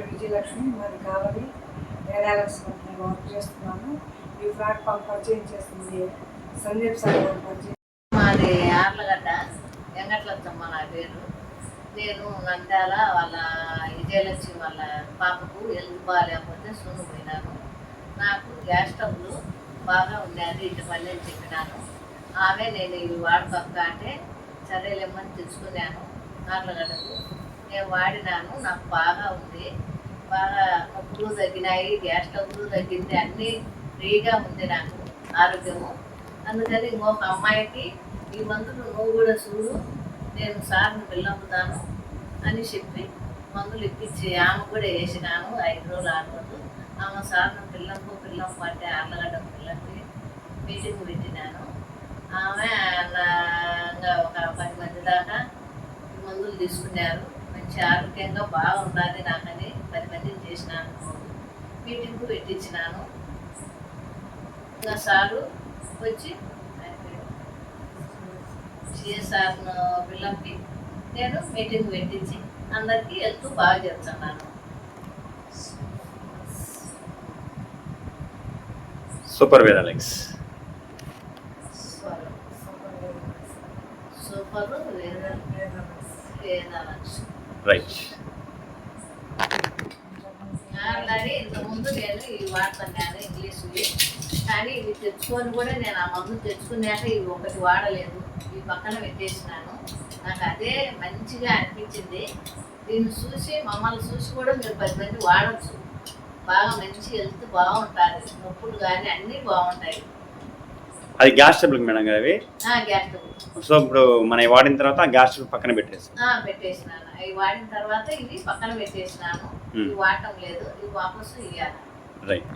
పేరు విజయలక్ష్మి, మాది కావలి డయాలసిస్ కంపెనీలో వర్క్ చేస్తున్నాను. ఈ ప్లాట్ఫామ్ పరిచయం చేస్తుంది సందీప్ సార్ గారు పరిచయం. మాది ఆర్లగడ్డ వెంకట్లచ్చమ్మ నా పేరు. నేను నంద్యాల వాళ్ళ విజయలక్ష్మి వాళ్ళ పాపకు హెల్త్ బాగాలేకపోతే సూను పోయినాను. నాకు గ్యాస్ స్టవ్లు బాగా ఉండేది ఇంటి పని అని చెప్పినాను. ఆమె నేను ఇవి వాడుకోక అంటే సరేలేమని తెచ్చుకున్నాను. ఆర్లగడ్డకు నేను వాడినాను, నాకు బాగా ఉంది. బాగా నొప్పులు తగ్గినాయి, గ్యాస్ స్టవ్లు తగ్గింది, అన్నీ ఫ్రీగా ఉంది నాకు ఆరోగ్యము. అందుకని ఇంకొక అమ్మాయికి ఈ మందులు నువ్వు కూడా చూడు, నేను సార్ని పిల్లమ్ముతాను అని చెప్పి మందులు ఇప్పించి ఆమె కూడా వేసినాను. 5 రోజులు 6 రోజులు ఆమె సార్ను పిల్లంపు అంటే ఆర్లగడ్డ పిల్లకి మీటింగ్ పెట్టినాను. ఆమె ఒక 10 మంది దాకా మందులు తీసుకున్నారు. మంచి ఆరోగ్యంగా బాగుంటుంది నాకని 10 మందిని చేసినాను. మీటింగ్ పెట్టించినాను. ఇంకా సారు వచ్చి సిఎస్ఆర్ను పిల్లలకి నేను మీటింగ్ పెట్టించి అందరికీ వెళ్తూ బాగా చెప్తున్నాను. సూపర్ వేదాలెక్స్ సూపర్ వేదాలక్ష్మి రైట్. ఆల్రెడీ ఇంతకుముందు నేను ఇవి వాడుతున్నాను ఇంగ్లీష్వి, కానీ ఇవి తెచ్చుకొని కూడా నేను ఆ మందులు తెచ్చుకున్నాక ఇవి ఒకటి వాడలేదు, ఇవి పక్కన పెట్టేసినాను. నాకు అదే మంచిగా అనిపించింది. దీన్ని చూసి మమ్మల్ని చూసి కూడా మీరు 10 మంది వాడచ్చు. బాగా మంచి హెల్త్ బాగుంటుంది, నొప్పులు కానీ అన్నీ బాగుంటాయి. అది గ్యాస్ ట్రబుల్ మేడం గారు అవి. Gas trouble. సో ఇప్పుడు మనం వాడిన తర్వాత గ్యాస్ ట్రబుల్ పక్కన పెట్టేసినాను. అవి వాడిన తర్వాత ఇవి పక్కన పెట్టేసినాను. ఇవి వాడటం లేదు, ఇవి వాపసు ఇవ్వాలి. రైట్.